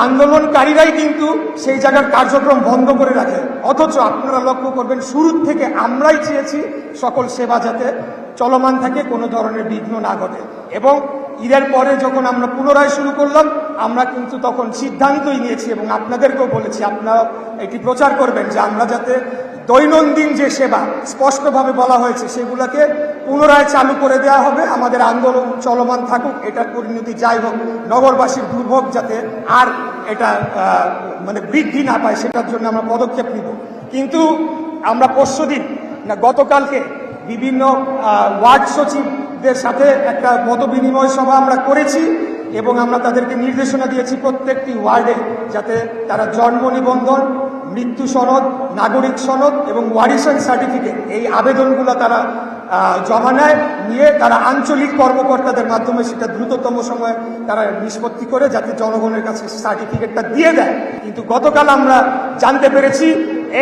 আন্দোলনকারীরাই কিন্তু সেই জায়গার কার্যক্রম বন্ধ করে রাখে। অথচ আপনারা লক্ষ্য করবেন শুরুর থেকে আমরাই চেয়েছি সকল সেবা যাতে চলমান থাকে, কোনো ধরনের বিঘ্ন না ঘটে। এবং ঈদের পরে যখন আমরা পুনরায় শুরু করলাম, আমরা কিন্তু তখন সিদ্ধান্তই নিয়েছি এবং আপনাদেরকেও বলেছি, আপনারা এটি প্রচার করবেন যে আমরা যাতে দৈনন্দিন যে সেবা স্পষ্টভাবে বলা হয়েছে সেগুলোকে পুনরায় চালু করে দেওয়া হবে। আমাদের আন্দোলন চলমান থাকুক, এটার পরিণতি যাই হোক, নগরবাসীর দুর্ভোগ যাতে আর এটা বৃদ্ধি না পায় সেটার জন্য আমরা পদক্ষেপ নিব। কিন্তু আমরা পরশুদিন গতকালকে বিভিন্ন ওয়ার্ড সচিবদের সাথে একটা মত বিনিময় সভা আমরা করেছি এবং আমরা তাদেরকে নির্দেশনা দিয়েছি প্রত্যেকটি ওয়ার্ডে যাতে তারা জন্ম নিবন্ধন, মৃত্যু সনদ, নাগরিক সনদ এবং ওয়ারিশন সার্টিফিকেট এই আবেদনগুলো তারা জমা নেয়, নিয়ে তারা আঞ্চলিক কর্মকর্তাদের মাধ্যমে সেটা দ্রুততম সময়ে তারা নিষ্পত্তি করে যাতে জনগণের কাছে সার্টিফিকেটটা দিয়ে দেয়। কিন্তু গতকাল আমরা জানতে পেরেছি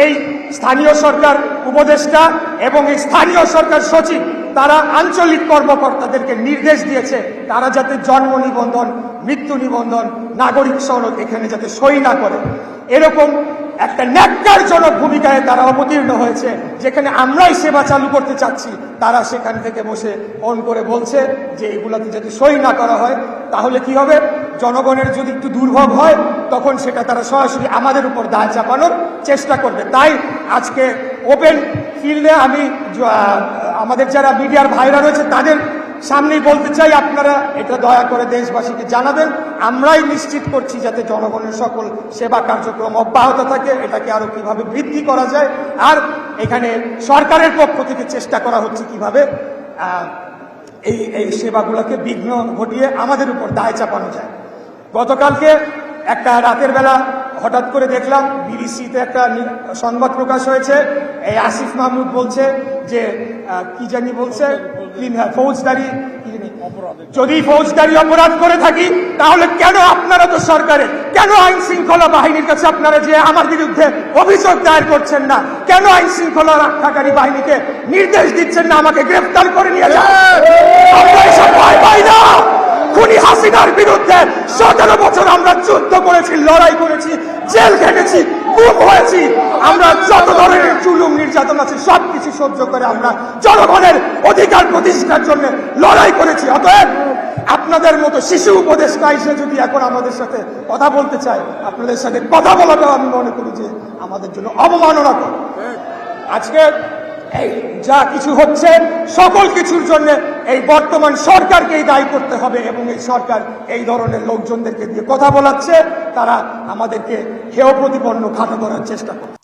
এই স্থানীয় সরকার উপদেষ্টা এবং এই স্থানীয় সরকার সচিব তারা আঞ্চলিক কর্মকর্তাদেরকে নির্দেশ দিয়েছে তারা যাতে জন্ম নিবন্ধন, মৃত্যু নিবন্ধন, নাগরিক সনদ এখানে যাতে সই না করে। এরকম একটা ন্যাক্কারজনক ভূমিকায় তারা অবতীর্ণ হয়েছে। যেখানে আমরাই সেবা চালু করতে চাচ্ছি, তারা সেখান থেকে বসে অন করে বলছে যে এগুলাতে যদি সই না করা হয় তাহলে কি হবে, জনগণের যদি একটু দুর্ভোগ হয় তখন সেটা তারা সরাসরি আমাদের উপর দায় চাপানোর চেষ্টা করবে। তাই আজকে ওপেন ফিল্ডে আমি আমাদের যারা মিডিয়ার ভাইরা রয়েছে তাদের সামনেই বলতে চাই, আপনারা এটা দয়া করে দেশবাসীকে জানাবেন। আমরাই নিশ্চিত করছি যাতে জনগণের সকল সেবা কার্যক্রম অব্যাহত থাকে, এটাকে আরো কিভাবে বৃদ্ধি করা যায়। আর এখানে সরকারের পক্ষ থেকে চেষ্টা করা হচ্ছে কিভাবে এই সেবাগুলোকে বিঘ্ন ঘটিয়ে আমাদের উপর দায় চাপানো যায়। গতকালকে একটা রাতের বেলা হঠাৎ করে দেখলাম বিবিসিতে একটা সংবাদ প্রকাশ হয়েছে, এই আসিফ মাহমুদ বলছে যে কি জানি বলছে, ফৌজদারি, যদি ফৌজদারি অপরাধ করে থাকি তাহলে কেন আপনারা তো সরকারে, কেন আইন শৃঙ্খলা বাহিনীর কাছে আপনারা যে আমার বিরুদ্ধে অভিযোগ দায়ের করছেন না, কেন আইন শৃঙ্খলা রক্ষাকারী বাহিনীকে নির্দেশ দিচ্ছেন না আমাকে গ্রেফতার করে নিয়ে যান? আমরা এসব ভয় পাই না। খুনি হাসিনার বিরুদ্ধে 17 বছর আমরা যুদ্ধ করেছি, লড়াই করেছি, জেল খেটেছি, গুম হয়েছি। আমরা যত ধরনের জুলুম নির্যাতন আছে সবকিছু সহ্য করে আমরা জনগণের অধিকার প্রতিষ্ঠার জন্য লড়াই করেছি। অতএব আপনাদের মতো শিশু উপদেষ্টা এসে যদি এখন আমাদের সাথে কথা বলতে চায়, আপনাদের সাথে কথা বলাটাও আমি মনে করি যে আমাদের জন্য অবমাননা করে। আজকে এই যা কিছু হচ্ছে সকল কিছুর জন্য এই বর্তমান সরকারকেই দায়ী করতে হবে এবং এই সরকার এই ধরনের লোকজনদেরকে দিয়ে কথা বলাচ্ছে, তারা আমাদেরকে হেয় প্রতিপন্ন খাটো করার চেষ্টা করছে।